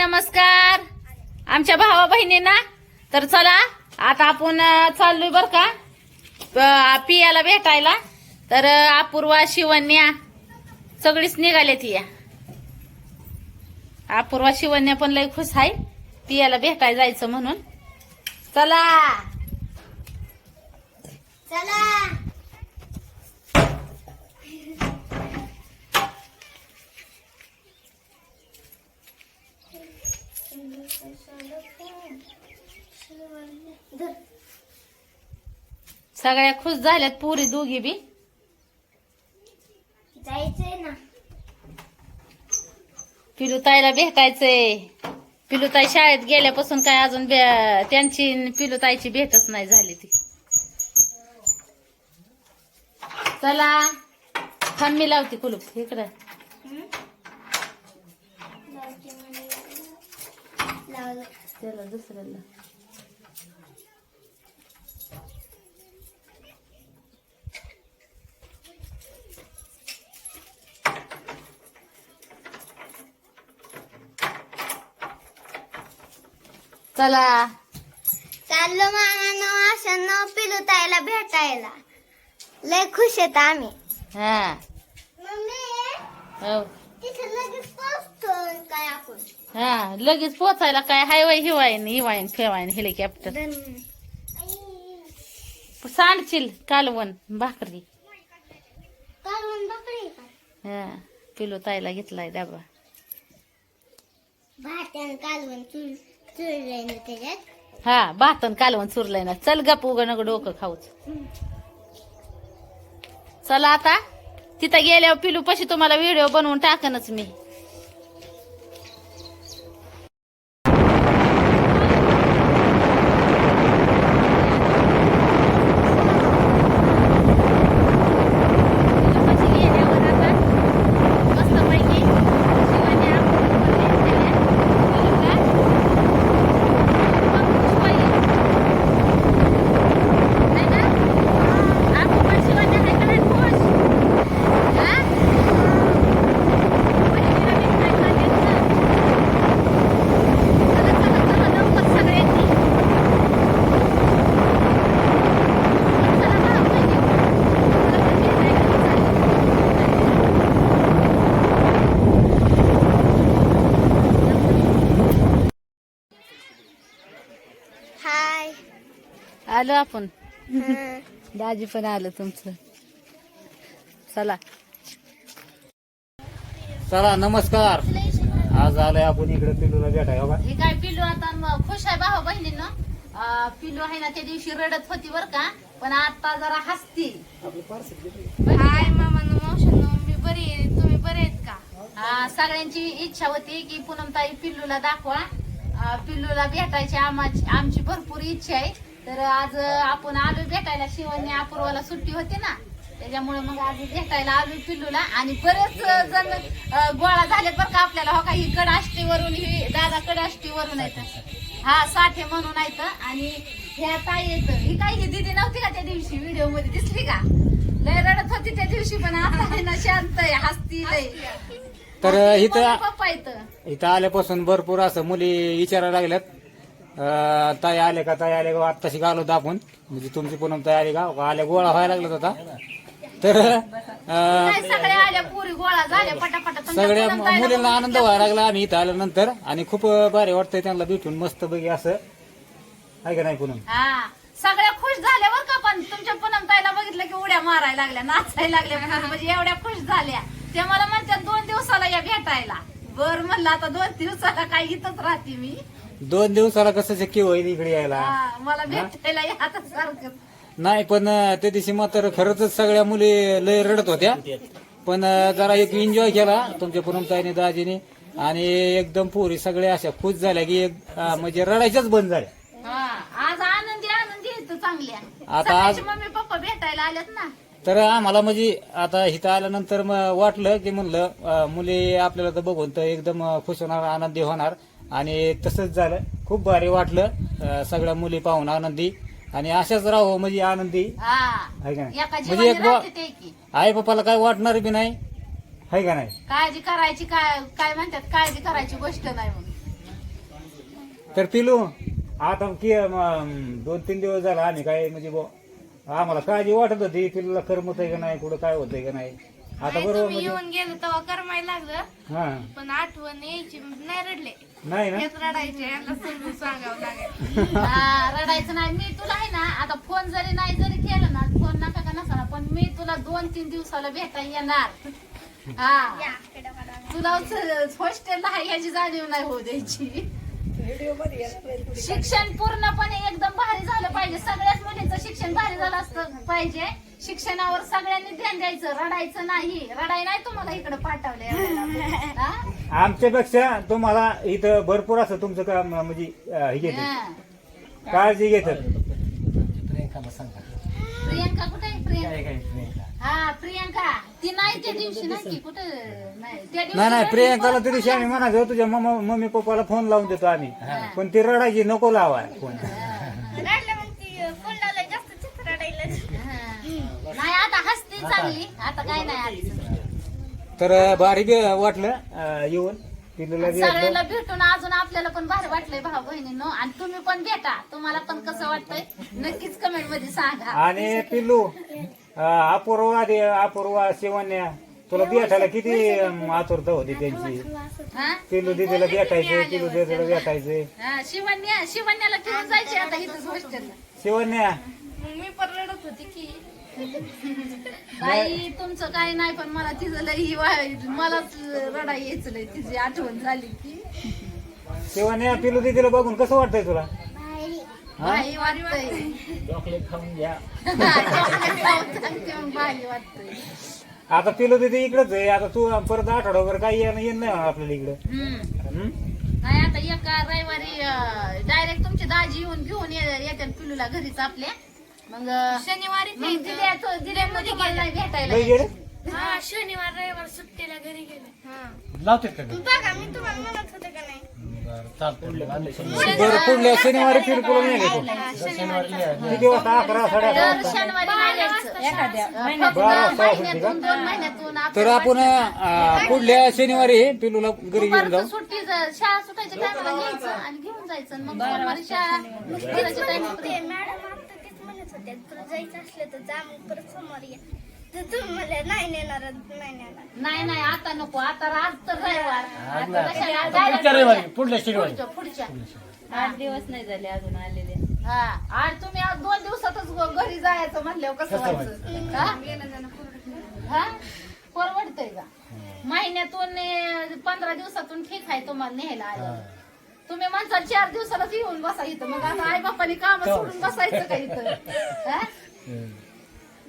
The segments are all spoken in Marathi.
नमस्कार आमच्या भावा बहिणींना. तर चला आता आपण चाललोय बर का पियाला भेटायला. तर अपूर्वा शिवन्या सगळीच निघाले ती. अपूर्वा शिवन्या पण लय खुश आहे पियाला भेटायला जायचं म्हणून. चला चला सगळ्या खुश झाल्यात पुरी दोघी बी. जायचंय ना. पिलुताईला भेटायचंय. पिलुताई शाळेत गेल्यापासून काय अजून त्यांची पिलुताईची भेटच नाही झाली ती. चला थांब मी लावते कुलूप इकडं. त्याला दुसऱ्याला चला चाललो मामानो अशांना पिलुताईला भेटायला. लय खुश आहेत आम्ही. हा हो तिथे लगेच पोहोचतो काय आपण. हा लगेच पोचायला काय हायवाय हिवायन फेवायन हेलिकॉप्टर सांडशील कालवण भाकरी. कालवण बकरी का हा पिलुताईला घेतलाय डबा. भात्यान कालवण चुरलंय ना त्याच्यात. हा भातन कालवण चुरलंय ना. चल गप उग नको डोकं खाऊच. चला आता तिथं गेल्यावर पिलू पशी तुम्हाला व्हिडिओ बनवून टाकनच मी. हाय. आलो आपण. दाजी पण आलं तुमचं. चला चला नमस्कार. आज आलोय आपण इकडे पिलूला भेटाय. हो का हे काय पिलू आता खुश आहे भावा बहिणींना. पिलू आहे ना त्या दिवशी रडत होती बर का पण आता जरा हसती. हाय मामानो मावशांनो मी बरी आहे. तुम्ही बरे आहेत का. सगळ्यांची इच्छा होती की पूनमताई पिल्लूला दाखवा. पिल्लूला भेटायची आमची भरपूर इच्छा आहे. तर आज आपण आलो भेटायला. शिवानी अपूर्वाला सुट्टी होती ना त्याच्यामुळे मग आज भेटायला आलो पिल्लूला. आणि बरेच जण गोळा झाले बरं का आपल्याला. हो का ही कडाष्टीवरून ही दादा कडाष्टीवरून येत. हा साठे म्हणून येत. आणि ह्या ताई येत. ही काय ही दिदी नव्हती का त्या दिवशी व्हिडिओ मध्ये दिसली का. लय रडत होती त्या दिवशी पण आता आहे ना शांत आहे हसती लय. तर इथं पप्पा येतं इथं आल्यापासून भरपूर असं मुली विचारायला लागल्यात. ताई आले का ताई आले का. आत्ताशी आलो होतो आपण म्हणजे तुमची पूनम ताई आली का आल्या गोळा व्हायला लागला होता. तर सगळ्या आल्या पुरी गोळा झाल्या पटापट. सगळ्या मुलींना आनंद व्हायला लागला आम्ही इथं आल्यानंतर. आणि खूप भारी वाटतंय त्यांना भेटून मस्त पैकी असं आहे का नाही पूनम. हा सगळ्या खुश झाल्या बरं का. पण तुमच्या पूनम ताईला बघितलं की उड्या मारायला लागल्या नाचायला लागल्या म्हणजे एवढ्या खुश झाल्या. ते मला म्हणतात 2 दिवसाला या भेटायला. बर म्हणलं आता 2 दिवसाला काय इथंच राहते मी. 2 दिवसाला कसं शक्य होईल इकडे यायला. मला भेटायला या आता सारखं. नाही पण त्या दिवशी मात्र खरंच सगळ्या मुली लय रडत होत्या. पण जरा एक एन्जॉय केला तुमच्या पूनमताईने दाजीने. आणि एकदम पोरी सगळ्या अशा खुश झाल्या की म्हणजे रडायच्याच बंद झाल्या. आज आनंदी येतो चांगल्या. आता आज मम्मी पप्पा भेटायला आल्यात ना. तर आम्हाला म्हणजे आता इथं आल्यानंतर वाटलं की म्हणलं मुली आपल्याला तर बघून तर एकदम खुश होणार आनंदी होणार. आणि तसंच झालं. खूप भारी वाटलं सगळ्या मुली पाहून आनंदी. आणि अशाच राहू म्हणजे आनंदी आहे का नाही. म्हणजे एक आई बापाला काय वाटणार बी नाही आहे का नाही. काळजी करायची काय म्हणतात काळजी करायची गोष्ट नाही म्हणून. तर पिलू आता की 2-3 दिवस झाला आम्ही काय म्हणजे आम्हाला काळजी वाटत होती पिलूला करमत आहे का नाही, कुठं काय होतंय का नाही. आता नाही, बरोबर तुम्ही म्हणजे येऊन गेलो तेव्हा करमायला लागलं, हा पण आठवण यायची नाही रडले. नाही ना. हेच रडायचे, यांना समजून सांगावं लागेल. रडायचं नाही. मी तुला आहे ना आता फोन जरी नाही जरी केलं ना, फोन नका का नसा ना, पण मी तुला 2-3 दिवसाला भेटायला येणार. हा तुला हॉस्टेलला आहे याची जाणीव नाही होऊ द्यायची. शिक्षण पूर्णपणे एकदम भारी झालं पाहिजे. सगळ्याच मुलींचं शिक्षण भारी झालं असतं पाहिजे. शिक्षणावर सगळ्यांनी ध्यान द्यायचं, रडायचं नाही. रडाई नाही तुम्हाला इकडे पाठवलंय. आमच्यापेक्षा तुम्हाला इथं भरपूर असं तुमचं काम म्हणजे हे घेतात, काळजी घेतात. प्रियंका कुठे आहे? प्रियंका हा प्रियंका ती नाही त्या दिवशी नाही की कुठं नाही त्या दिवशी नाही प्रियंकाला त्या दिवशी आम्ही म्हणायचो तुझ्या मम्मी पप्पाला फोन लावून देतो आम्ही, पण ती रडायची नको लावाय फोन. नाही आता हसती चांगली, आता काय नाही. तर भारी वाटलं येऊन पिलूला सगळ्याला भेटून अजून आपल्याला पण भारी वाटलंय भाऊ बहिणींनो. आणि तुम्ही पण भेटा, तुम्हाला पण कसं वाटतंय नक्कीच कमेंट मध्ये सांगा. आणि पिल्लू अपूर्वा शिवण्या तुला भेटायला किती आतुरता होती त्यांची. पिल्लू दिदीला भेटायचे, पिल्लू दिदीला भेटायचे. शिवण्याला घेऊन जायचे आता इथं हॉस्टेलला. शिवण्या मी पण रडत होती की बाई तुमचं काही नाही, पण मला तिचं लई मलाच रडा यायचं लय तिची आठवण झाली की. शिवण्या पिल्लू दिदीला बघून कसं वाटतंय तुला? भारी वाटतंय. चॉकलेट खाऊन घ्या. भारी वाटतंय. आता पिल्लू दिदी इकडेच आहे. आता तू परत आठवड्यावर काही येणं नाही आपल्याला इकडं. नाही आता एका रविवारी डायरेक्ट तुमची दाजी येऊन घेऊन येतात पिलूला घरीच आपल्या. मग शनिवारी दिल्यामध्ये गेला भेटायला. नाही गेले? हा शनिवार रविवार सुट्टीला घरी गेले. लावते का बघा मी तुम्हाला म्हणत होते का नाही. बरं पुढल्या शनिवारी फिरपूर नाही घेतो. किती वाजता? 11-11:30 दर शनिवारी नाही यायचं. फक्त 2 महिन्यातून तर आपण पुढल्या शनिवारी पिलूला घरी घेऊन जाऊ. सुट्टी शाळा सुटायच्या टायमाला घ्यायचं आणि घेऊन जायचं. मग सोमवारी शाळा फिरायच्या टायमाला. मॅडम आता तेच म्हणत होते तुला जायचं असलं तर जा, मग परत सोमवारी ये. तर तुम्ही मला नाही नेणार. नाही आता नको. आता आज तर रविवार. पुढच्या रविवारी, पुढल्या शनिवारी. पुढच्या 8 दिवस नाही झाले अजून आलेले. हा आणि तुम्ही आज 2 दिवसातच घरी जायचं म्हणल्यावर कसं व्हायचं? हा परवडतंय का? महिन्यातून 15 दिवसातून ठीक आहे तुम्हाला न्यायला आलं. तुम्ही म्हणता 4 दिवसालाच येऊन बसा इथं. मग आता आई बापाने काम सोडून बसायचं का इथं?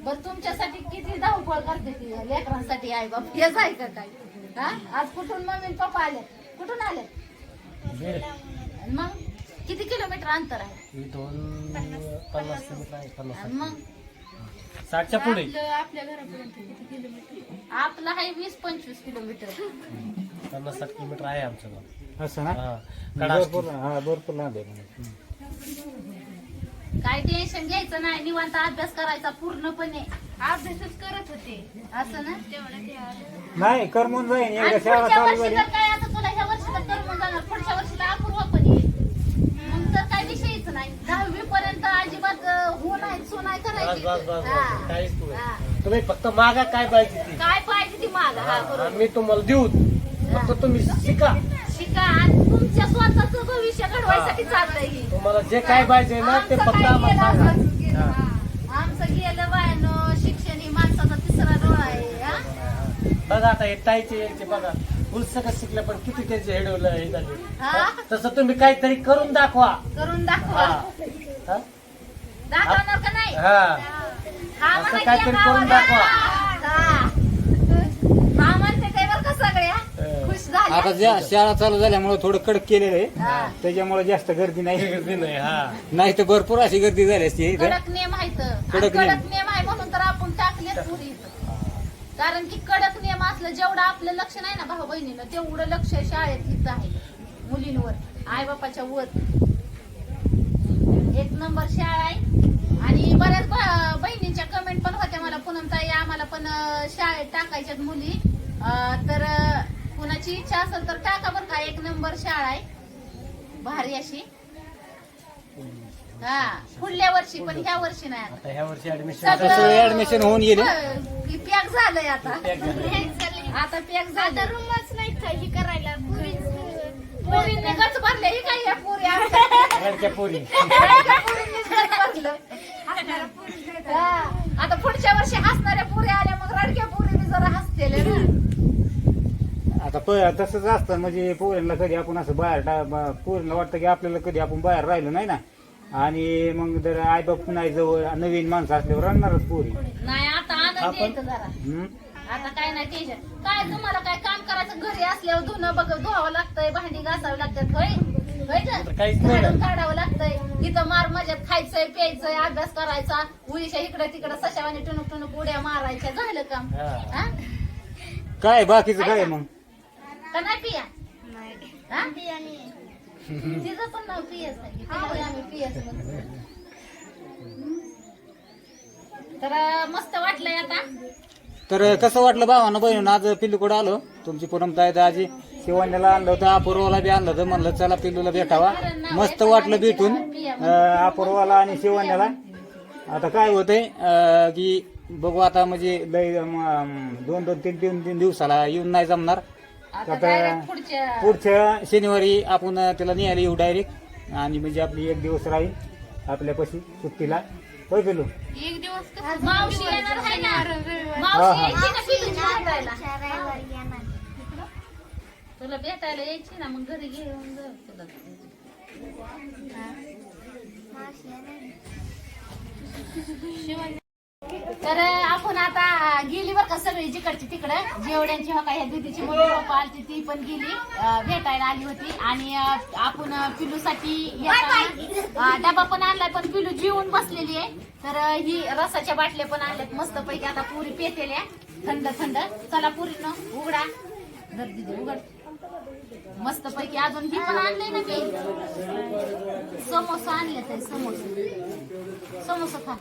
बर तुमच्यासाठी किती धावपळ करते ती लेकरांसाठी आई बाप हेच आहे का काय? हा आज कुठून मम्मी पप्पा आले? कुठून आले? मग किती किलोमीटर अंतर आहे? 50 किलोमीटर आहे. 50 मग 60च्या पुढे. आपल्या घरापर्यंत किती किलोमीटर? आपलं आहे 20-25 किलोमीटर. 50-60 किलोमीटर आहे आमचं गाव. असं ना. हा. भरपूर लांब आहे. काय टेन्शन घ्यायचं नाही. निवांत अभ्यास करायचा पूर्णपणे. अभ्यासच करत होते असं ना. तेवढं ते आलं. नाही करमून जाईन आणि एकदा शाळा पुढच्या चालू वर्षी झाली. जर काय आता तुला ह्या वर्षीला करमून जाणार, पुढच्या वर्षीला अपूर्वा पण येईल. मग तर काय विषयच नाही. 10वी पर्यंत अजिबात हो नाही सो नाही करायची. हा. काहीच नाही. हा. तुम्ही फक्त मागा काय पाहिजे ती काय पाहिजे ती माग. हा बरोबर. आम्ही तुम्हाला देऊ. फक्त तुम्ही शिका. शिका आणि तुमच्या स्वतःच भविष्य घडवायसाठी चाललंय ही. तुम्हाला जे काय पाहिजे ना ते आमचं फक्त काय आम्हाला गेलं सांगा. असंच गेलं. हा. आमचं गेलं बायानो. शिक्षण ही माणसाचा 3रा डोळा आहे. हा? बघा आता हे ताईचे यायचे बघा पुस्तकं शिकले पण किती त्याचे हेडवलं हे झाले. हा? तसं तुम्ही काहीतरी करून दाखवा. करून दाखवा. हा? दाखवणार का नाही? हा. हा असं म्हणा की काहीतरी या करून गावाला. दाखवा. हा. हा म्हणते ते बरं का सगळ्या खुश झाल्या. आता शाळा चालू झाल्यामुळे थोडं कडक केलेलं हा. आहे. त्याच्यामुळे जास्त गर्दी नाही. गर्दी नाही. हा. नाही तर भरपूर अशी गर्दी झाली असती इथं. कडक नियम आहेत. आणि कडक नियम. कडक नियम आहे म्हणून तर आपण टाकलेच पुरी इथं. कारण की कडक नियम असलं जेवढं आपलं लक्ष नाही ना भाऊ बहिणीनं तेवढं लक्ष शाळेत इथं आहे मुलींवर आई बापाच्या वर. 1 नंबर शाळा आहे. आणि बऱ्याच बहिणींच्या कमेंट पण होत्या मला पूनमताई आम्हाला पण शाळेत टाकायच्यात मुली. तर कुणाची इच्छा असेल तर टाका बरं का. 1 नंबर शाळा आहे. भारी अशी. हा पुढल्या वर्षी, पण ह्या वर्षी नाही. आता ह्या वर्षी ऍडमिशन सगळे ऍडमिशन होऊन गेले. पॅक झालंय आता. पॅक झालं. आता पॅक झालं. आता रूमच नाही काही करायला पोरींनी गच भरले. ही काय या पोरी आमच्या? रडक्या पोरी. पोरींनी गच भरलं. हा. आता पुढच्या वर्षी हसणाऱ्या पोरी आल्या, मग रडक्या पोरींनी जरा हसतेले ना. आता तसंच असतं म्हणजे पोरींना कधी आपण असं बाहेर पोरींना वाटतं की आपल्याला कधी आपण बाहेर राहिलो नाही ना, आणि मग जर आईबाप नाही जवळ नवीन माणसं असल्यावर रडणारच पोरी. नाही आता आनंद येतो जरा. हम्म. आता काय नाही टेन्शन. काय तुम्हाला काय काम करायचं घरी असल्यावर धुणं धुवावं लागतंय, भांडी घासावी लागतात. होय होय का? काहीच नाही झाडून काढावं लागतंय. इथं मार मजात खायचंय प्यायचंय अभ्यास करायचा, उडीच्या इकडे तिकडे सशावानी टुणूक टुणूक उड्या मारायच्या, झालं काम. हा. हा? काय बाकीचं काय मग? का नाही पिया? हा? बियाणे तिचं पण नाव पियस आहे. तिला आम्ही पियस म्हणतो. तर मस्त वाटलंय आता. तर कसं वाटलं भावानं बहिणून आज पिल्लूकडे आलो. तुमची पूनमताई दाजी शिवण्याला आणलं होतं, अपूर्वाला बी आणलं होतं. म्हणलं चला पिल्लूला भेटावा. मस्त वाटलं भेटून अपूर्वाला आणि शिवण्याला. आता काय होतंय की बघू आता म्हणजे लय 2-3 दिवसाला येऊन नाही जमणार. आता आता direct पुढच्या पुढच्या शनिवारी आपण त्याला न्यायला येऊ डायरेक्ट, आणि म्हणजे आपली 1 दिवस राहील आपल्यापाशी सुट्टीला. होय पिल्लू? एक दिवस कसं मावशी येणार आहे ना. हा, मावशी हा. यायची ना पिल्लूची भेटायला. रविवारी येणार. तुला भेटायला यायची ना, मग घरी घेऊन जाऊ तुला. तर आपण आता गेली बरं का सगळी जिकडची तिकडं. जेवढ्यांची हो का ह्या दीदीची मम्मी पप्पा आलती ती पण गेली, भेटायला आली होती. आणि आपण पिलूसाठी येताना डबा पण आणलाय, पण पिलू जेवून बसलेली आहे. तर ही रसाच्या बाटल्या पण आणल्यात मस्त पैकी. आता पुरी पेतेल्या थंड थंड. चला पुरीनं उघडा. धर दीदी उघड मस्त पैकी. अजून ही पण आणलंय ना मी. समोसा आणले तर समोसा खा.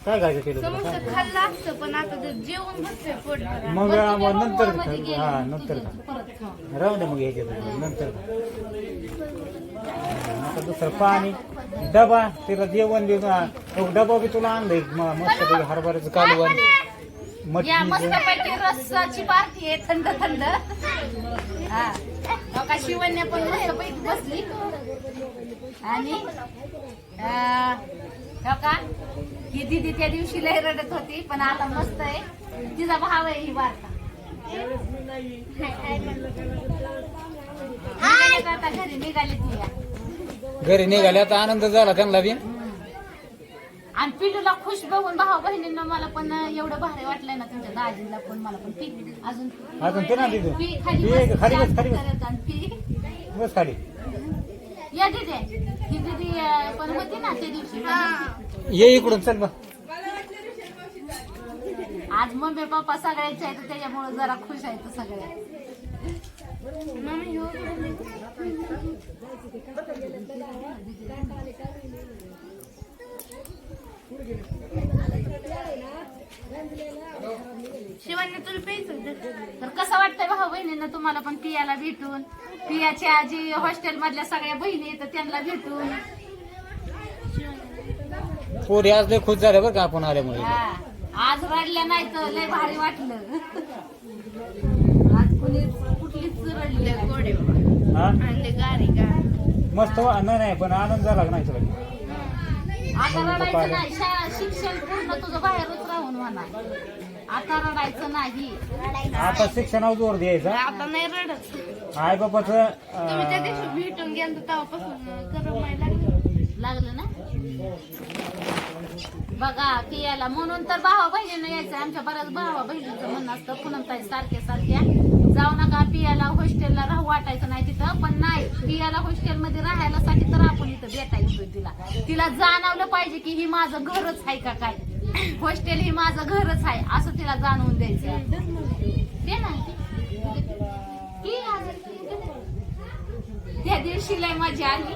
काय खायचं पिल्लू? समोसा खाल्ला असतं, पण आता ते जेवण बसतंय पोटभर. मग नंतर मध्ये गेली. हा नंतर परत खा. राहू दे मग यायचे नंतर. आता दुसरं पाणी डबा तिला जेवण देऊन डबा बी तुला आणलंय मस्त पैकी हरभऱ्याचं कालवण या मस्त मटकीचं. पैकी रसाची पार्टी आहे थंड थंड. हा बघा शिवण्या पण मस्त पैकी बसली. आणि का ही दीदी त्या दिवशी लय रडत होती, पण आता मस्त आहे. तिचा भाव आहे ही वार्ता. आता घरी निघाली ती. घरी निघाले आता आनंद झाला त्यांना बी. आणि पिलूला खुश बघून भाऊ बहिणींना मला पण एवढं भारी वाटलंय ना. तुमच्या दाजीला पण मला पण पी अजून ते ना दीदी. पी खाली पी, बस. खाली बस, जास्त खाली बस. करत आणि पी. बस खाली या दीदी. ही दीदी पण होती ना त्या दिवशी. ये इकडून चल बा. आज मम्मी पप्पा सगळ्यांचे आहेत, त्याच्यामुळे जरा खुश आहेत सगळे. मम्मी हो शिवानी तुला प्यायचं होतं. तर कसं वाटतंय भाऊ बहिणींना तुम्हाला पण पियाला भेटून? पियाच्या जी हॉस्टेल मधल्या सगळ्या बहिणी येतात त्यांना भेटून. पोरी आज लय खुश झाले बरं का आपण आल्यामुळे. हा. आज रडल्या नाही तर लय भारी वाटलं. आज कुठलीच रडली नाही. गोडे बाबा हा आणले गारी गार. मस्त नाही पण आनंद झाला का नाही तुला? आता रडायचं नाही. शिक्षण पूर्ण तुझं बाहेरच राहून म्हणा. आता रडायचं नाही. आता शिक्षणावर जोर द्यायचा. आता नाही रडत. आई बापाचं तुम्ही त्या दिवशी भेटून गेलो तेव्हापासून गरम व्हायला लागलं. लागलं ना. बघा पियाला म्हणून तर भावा बहिणीनं यायचं. आमच्या बऱ्याच भावा बहिणीचं म्हणणं असतं पूनमताई सारख्या जाऊ नका पियाला हॉस्टेलला राहू वाटायचं नाही तिथं. पण नाही, पियाला हॉस्टेलमध्ये राहायसाठी तर आपण इथं भेटायचं. तिला जाणवलं पाहिजे की ही माझं घरच आहे का काय. हॉस्टेल ही माझं घरच आहे असं तिला जाणवून द्यायचं. ते ना त्या दिवशी लय मजा आली.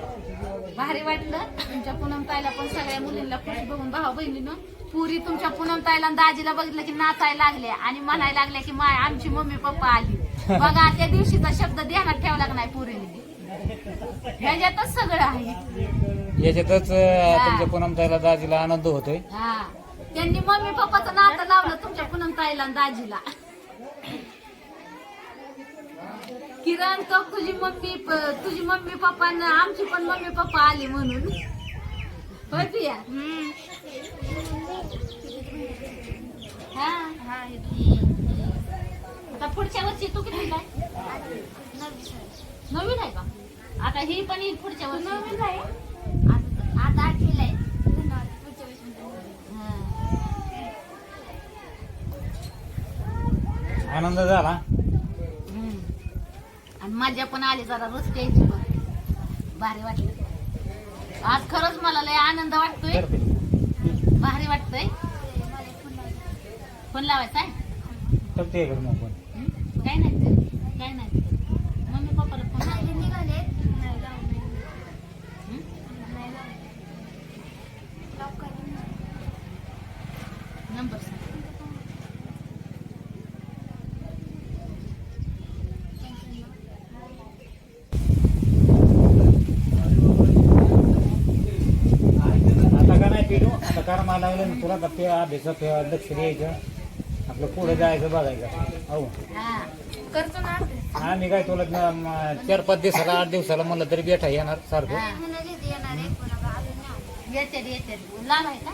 भारी वाटलं. तुमच्या पूनमताईला पण सगळ्या मुलींना खुश बघून भाऊ बहिणीनं पुरी तुमच्या पूनमताईला दाजीला बघितलं की नाचायला लागल्या आणि म्हणायला लागल्या की माय आमची मम्मी पप्पा आली. बघा त्या दिवशीचा शब्द ध्यानात ठेवला नाही पुरीने. ह्याच्यातच सगळं आहे. याच्यातच तुमच्या पूनमताईला दाजीला आनंद होतोय. हा त्यांनी मम्मी पप्पाचं नातं लावलं तुमच्या पूनमताईला आणि दाजीला. किरण तो तुझी मम्मी पप्पा न आमची पण मम्मी पप्पा आली म्हणून. होय पिया? हा हा आता पुढच्या वर्षी तू किती आहे? नवीन आहे का? आता ही पण येईल पुढच्या वर्षी. नवीन आहे. आता 8वीला आहे. आनंद झाला. आणि मजा पण आली जरा रस्ते यायची बघ. भारी वाटलं आज खरंच मला लय आनंद वाटतोय. करते. भारी वाटतंय. फोन लावायचा आहे? करते का मग पण? काय नाही काय नाही मम्मी पप्पाला फोन लावायचा. नंबर सांग. आता का नाही पिलो आता कारमा लागलं ना तुला तर ते अभ्यास लक्ष द्यायचं आपलं पुढे जायचं बघायचं. हो हा करतो ना अभ्यास. आम्ही काय तुला 4-5 दिवसाला 8 दिवसाला म्हणलं तरी बेटा येणार सारखं. हा. येणार आहे कोणाला अजून नाही. येते लांब आहे का?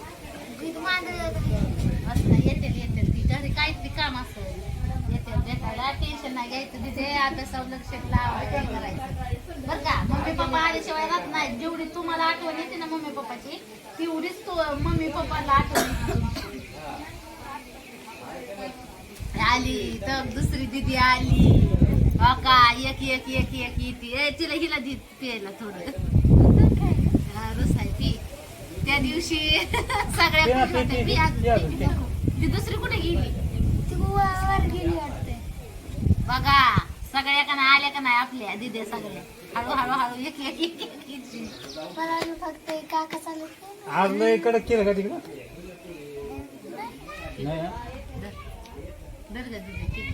दूध मांडलं असं येते ती घरी काहीतरी काम असतं. येते भेटायला टेन्शन नाही घ्यायचं. तिथे अभ्यासावर लक्ष लावायचं करायचं बरं का. मम्मी पप्पा आल्याशिवाय राहत नाही. जेवढी तुम्हाला आठवण येते ना मम्मी पप्पाची तेवढीच तू मम्मी पप्पाला आठवण येते तुमची. आली तर दुसरी दिदी आली हो का. एक येते तिला हिला दी प्यायला थोडं. रस आहे ती त्या दिवशी सगळ्या खुश होत्या. पी अजून पी. ती दुसरी कुठे गेली? ती वर गेली वाटते. बघा सगळ्या का नाही आल्या का नाही आपल्या दिद्या सगळ्या हळू एक मला अजून फक्त काका चालत नाही. आज लय कडक केलं का तिकडं? नाही ना? दर ग दिदी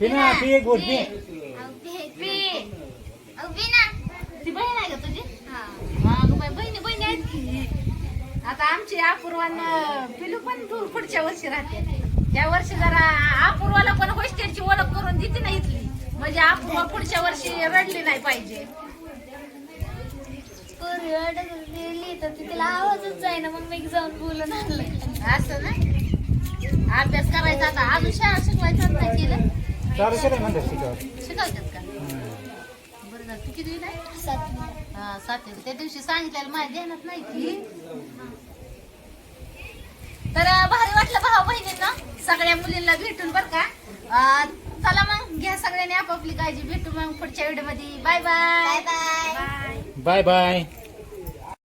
पी ना पी एक गोट पी. ती बहीण आहे का तुझी? हा. मग बहिणी आहेत की. आता आमची अपूर्वान पिलू पण पुढच्या वर्षी राहते. त्या वर्षी जरा अपूर्वाला पण हॉस्टेलची ओळख करून देते ना इथली म्हणजे अपूर्वा पुढच्या वर्षी रडली नाही पाहिजे. पोरी रडत गेली तर तिला आवाजच जाईना. मग मी जाऊन बोलून आणलं. असं ना अभ्यास करायचा. आता अजून शाळा शिकवायचं नाही केलं. चालू केलं म्हणतात शिकावं. शिकवतात का? बरं झालं. तू किती नाही? 7वी. त्या दिवशी सांगितलेलं माझ्या ध्यानात नाही की. तर भारी वाटलं भाऊ बहिणींना सगळ्या मुलींना भेटून बरं का. चला मग घ्या सगळ्यांनी आपापली काळजी. भेटू मग पुढच्या व्हिडिओ मध्ये. Bye bye. Bye bye. Bye bye.